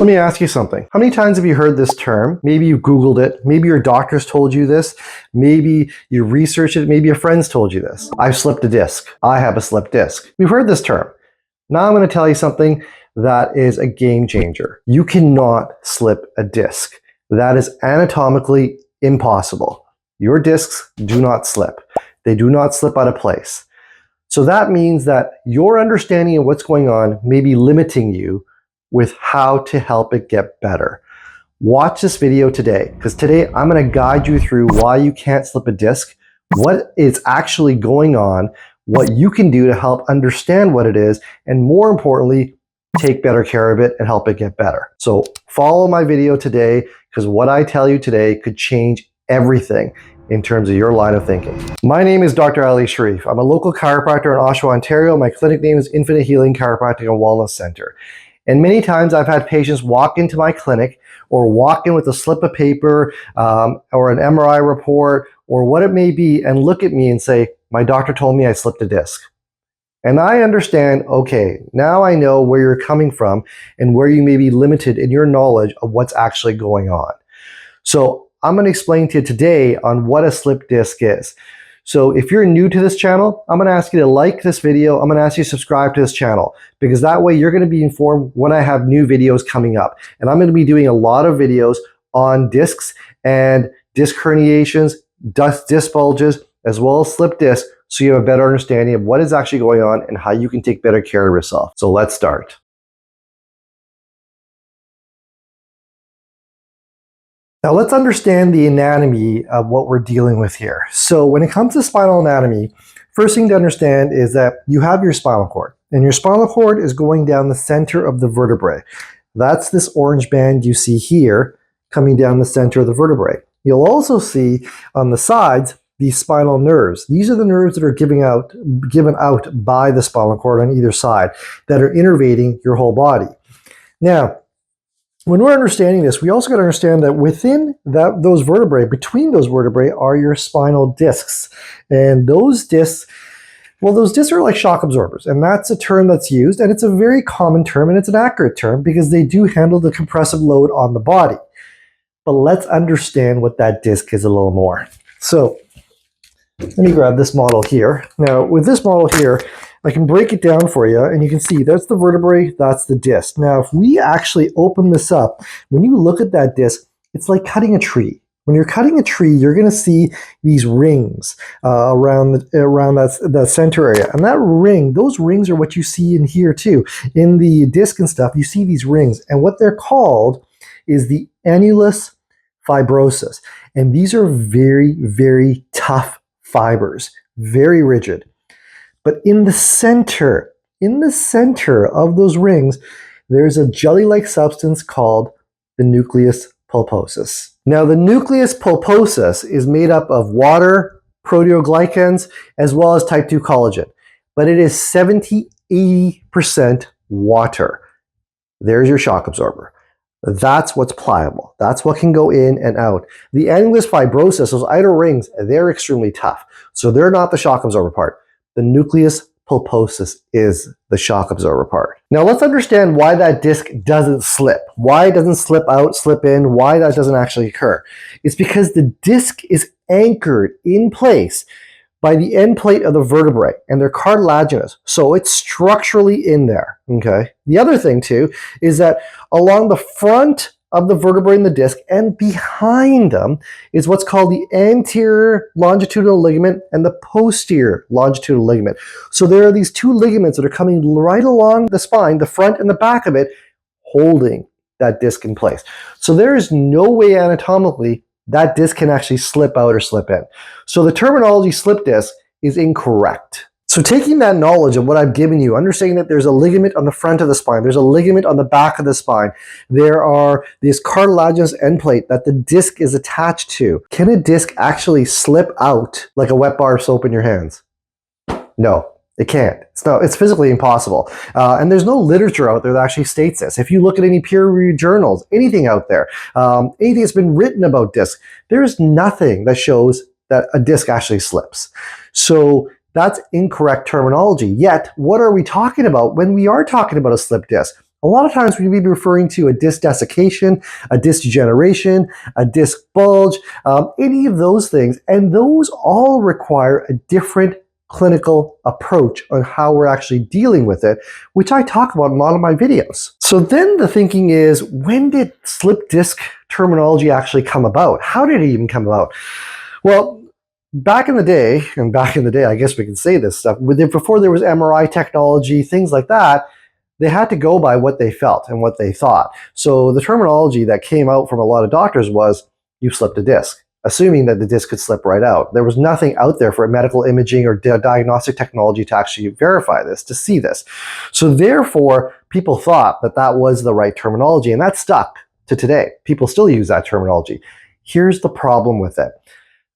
Let me ask you something. How many times have you heard this term? Maybe you Googled it. Maybe your doctors told you this. Maybe you researched it. Maybe your friends told you this. I've slipped a disc. I have a slipped disc. We've heard this term. Now I'm going to tell you something that is a game changer. You cannot slip a disc. That is anatomically impossible. Your discs do not slip. They do not slip out of place. So that means that your understanding of what's going on may be limiting you with how to help it get better. Watch this video today, because today I'm going to guide you through why you can't slip a disc, what is actually going on, what you can do to help understand what it is, and more importantly, take better care of it and help it get better. So follow my video today, because what I tell you today could change everything in terms of your line of thinking. My name is Dr. Aly Shariff. I'm a local chiropractor in Oshawa, Ontario. My clinic name is Infinite Healing Chiropractic and Wellness Center. And many times I've had patients walk into my clinic or walk in with a slip of paper or an MRI report or what it may be and look at me and say, my doctor told me I slipped a disc. And I understand, okay, now I know where you're coming from and where you may be limited in your knowledge of what's actually going on. So I'm going to explain to you today on what a slip disc is. So if you're new to this channel, I'm going to ask you to like this video. I'm going to ask you to subscribe to this channel, because that way you're going to be informed when I have new videos coming up. And I'm going to be doing a lot of videos on discs and disc herniations, disc bulges, as well as slip discs, so you have a better understanding of what is actually going on and how you can take better care of yourself. So let's start. Now let's understand the anatomy of what we're dealing with here. So when it comes to spinal anatomy, first thing to understand is that you have your spinal cord, and your spinal cord is going down the center of the vertebrae. That's this orange band you see here coming down the center of the vertebrae. You'll also see on the sides these spinal nerves. These are the nerves that are given out by the spinal cord on either side that are innervating your whole body. Now, when we're understanding this, we also got to understand that within those vertebrae, between those vertebrae, are your spinal discs. And those discs, well, those discs are like shock absorbers. And that's a term that's used. And it's a very common term, and it's an accurate term, because they do handle the compressive load on the body. But let's understand what that disc is a little more. So let me grab this model here. Now, with this model here, I can break it down for you, and you can see that's the vertebrae, that's the disc. Now, if we actually open this up, when you look at that disc, it's like cutting a tree. When you're cutting a tree, you're going to see these rings around that center area. And that ring, those rings are what you see in here too. In the disc and stuff, you see these rings. And what they're called is the annulus fibrosus. And these are very, very tough fibers, very rigid. But in the center of those rings, there's a jelly-like substance called the nucleus pulposus. Now, the nucleus pulposus is made up of water, proteoglycans, as well as type 2 collagen. But it is 70–80% water. There's your shock absorber. That's what's pliable. That's what can go in and out. The annulus fibrosus, those outer rings, they're extremely tough. So they're not the shock absorber part. The nucleus pulposus is the shock absorber part. Now let's understand why that disc doesn't slip. Why it doesn't slip out, slip in, why that doesn't actually occur. It's because the disc is anchored in place by the end plate of the vertebrae, and they're cartilaginous, so it's structurally in there, okay? The other thing too is that along the front of the vertebrae and the disc and behind them is what's called the anterior longitudinal ligament and the posterior longitudinal ligament. So there are these two ligaments that are coming right along the spine, the front and the back of it, holding that disc in place. So there is no way anatomically that disc can actually slip out or slip in. So the terminology slip disc is incorrect. So taking that knowledge of what I've given you, understanding that there's a ligament on the front of the spine, there's a ligament on the back of the spine, there are this cartilaginous end plate that the disc is attached to. Can a disc actually slip out like a wet bar of soap in your hands? No, it can't. It's physically impossible. And there's no literature out there that actually states this. If you look at any peer-reviewed journals, anything out there, anything that's been written about discs, there's nothing that shows that a disc actually slips. So that's incorrect terminology. Yet, what are we talking about when we are talking about a slip disc? A lot of times we may be referring to a disc desiccation, a disc degeneration, a disc bulge, any of those things. And those all require a different clinical approach on how we're actually dealing with it, which I talk about in a lot of my videos. So then the thinking is, when did slip disc terminology actually come about? How did it even come about? Well, back in the day, I guess we can say this stuff, before there was MRI technology, things like that, they had to go by what they felt and what they thought. So the terminology that came out from a lot of doctors was, you slipped a disc, assuming that the disc could slip right out. There was nothing out there for medical imaging or diagnostic technology to actually verify this, to see this. So therefore, people thought that that was the right terminology, and that stuck to today. People still use that terminology. Here's the problem with it.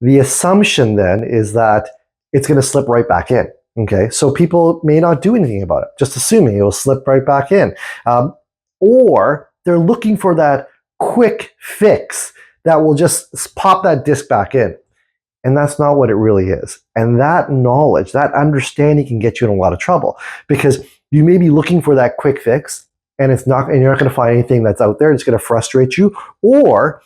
The assumption then is that it's going to slip right back in. Okay, so people may not do anything about it, just assuming it will slip right back in. Or they're looking for that quick fix that will just pop that disc back in. And that's not what it really is. And that knowledge, that understanding can get you in a lot of trouble, because you may be looking for that quick fix and you're not going to find anything that's out there. It's going to frustrate you, or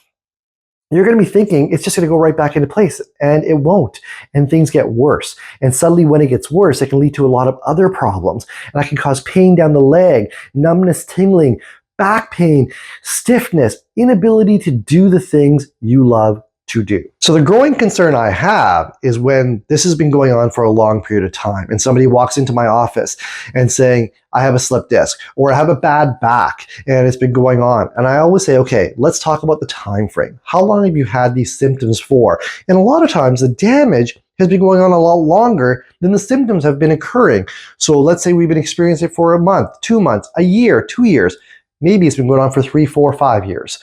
you're going to be thinking it's just going to go right back into place, and it won't. And things get worse. And suddenly when it gets worse, it can lead to a lot of other problems. And that can cause pain down the leg, numbness, tingling, back pain, stiffness, inability to do the things you love to do. So the growing concern I have is when this has been going on for a long period of time and somebody walks into my office and saying, I have a slip disc, or I have a bad back and it's been going on. And I always say, okay, let's talk about the time frame. How long have you had these symptoms for? And a lot of times the damage has been going on a lot longer than the symptoms have been occurring. So let's say we've been experiencing it for a month, 2 months, a year, 2 years. Maybe it's been going on for 3, 4, 5 years.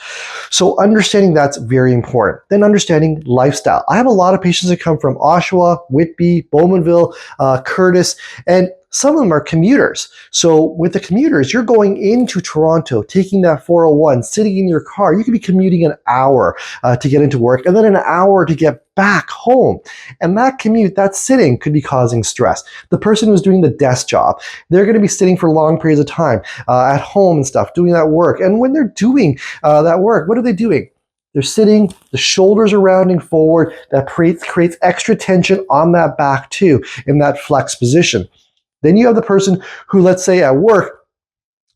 So understanding that's very important. Then understanding lifestyle. I have a lot of patients that come from Oshawa, Whitby, Bowmanville, Curtis, and some of them are commuters. So with the commuters, you're going into Toronto, taking that 401, sitting in your car. You could be commuting an hour to get into work, and then an hour to get back home. And that commute, that sitting, could be causing stress. The person who's doing the desk job, they're going to be sitting for long periods of time at home and stuff, doing that work. And when they're doing that work, what are they doing? They're sitting, the shoulders are rounding forward. That creates extra tension on that back too, in that flex position. Then you have the person who, let's say at work,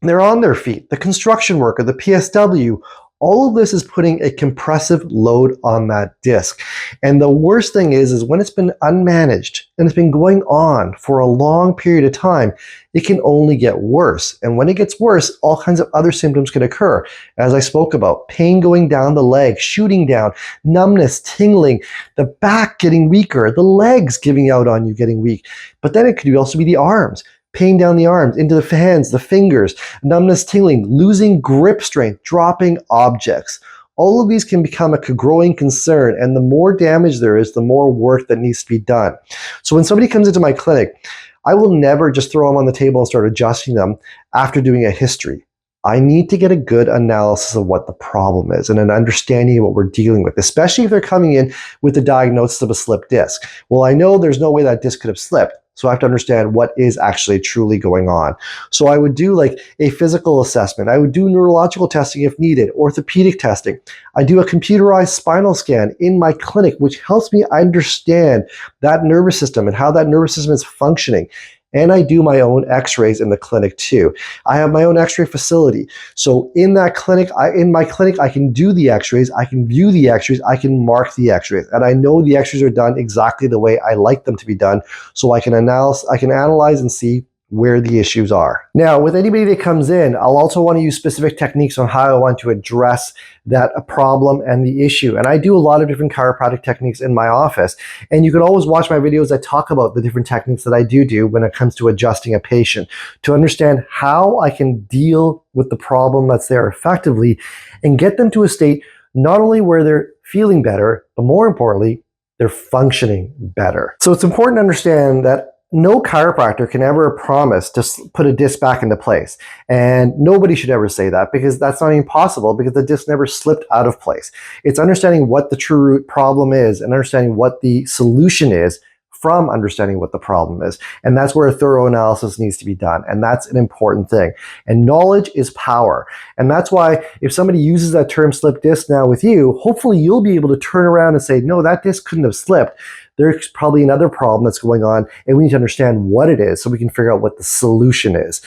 they're on their feet, the construction worker, the PSW. All of this is putting a compressive load on that disc. And the worst thing is when it's been unmanaged and it's been going on for a long period of time, it can only get worse. And when it gets worse, all kinds of other symptoms can occur. As I spoke about, pain going down the leg, shooting down, numbness, tingling, the back getting weaker, the legs giving out on you, getting weak. But then it could also be the arms. Pain down the arms, into the hands, the fingers, numbness, tingling, losing grip strength, dropping objects. All of these can become a growing concern, and the more damage there is, the more work that needs to be done. So when somebody comes into my clinic, I will never just throw them on the table and start adjusting them after doing a history. I need to get a good analysis of what the problem is and an understanding of what we're dealing with, especially if they're coming in with the diagnosis of a slipped disc. Well, I know there's no way that disc could have slipped. So I have to understand what is actually truly going on. So I would do like a physical assessment. I would do neurological testing if needed, orthopedic testing. I do a computerized spinal scan in my clinic, which helps me understand that nervous system and how that nervous system is functioning. And I do my own x-rays in the clinic too. I have my own x-ray facility. So in that clinic, in my clinic, I can do the x-rays, I can view the x-rays, I can mark the x-rays. And I know the x-rays are done exactly the way I like them to be done. So I can analyze and see where the issues are. Now, with anybody that comes in, I'll also want to use specific techniques on how I want to address that problem and the issue. And I do a lot of different chiropractic techniques in my office. And you can always watch my videos that talk about the different techniques that I do when it comes to adjusting a patient, to understand how I can deal with the problem that's there effectively and get them to a state not only where they're feeling better, but more importantly, they're functioning better. So it's important to understand that no chiropractor can ever promise to put a disc back into place. And nobody should ever say that, because that's not even possible, because the disc never slipped out of place. It's understanding what the true root problem is and understanding what the solution is from understanding what the problem is. And that's where a thorough analysis needs to be done. And that's an important thing. And knowledge is power. And that's why if somebody uses that term slip disc now with you, hopefully you'll be able to turn around and say, no, that disc couldn't have slipped. There's probably another problem that's going on, and we need to understand what it is so we can figure out what the solution is.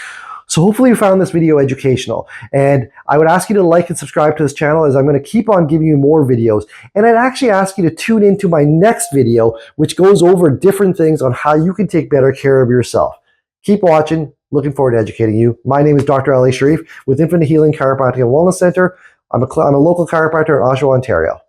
So hopefully you found this video educational, and I would ask you to like and subscribe to this channel as I'm going to keep on giving you more videos. And I'd actually ask you to tune into my next video, which goes over different things on how you can take better care of yourself. Keep watching. Looking forward to educating you. My name is Dr. Aly Shariff with Infinite Healing Chiropractic and Wellness Center. I'm a local chiropractor in Oshawa, Ontario.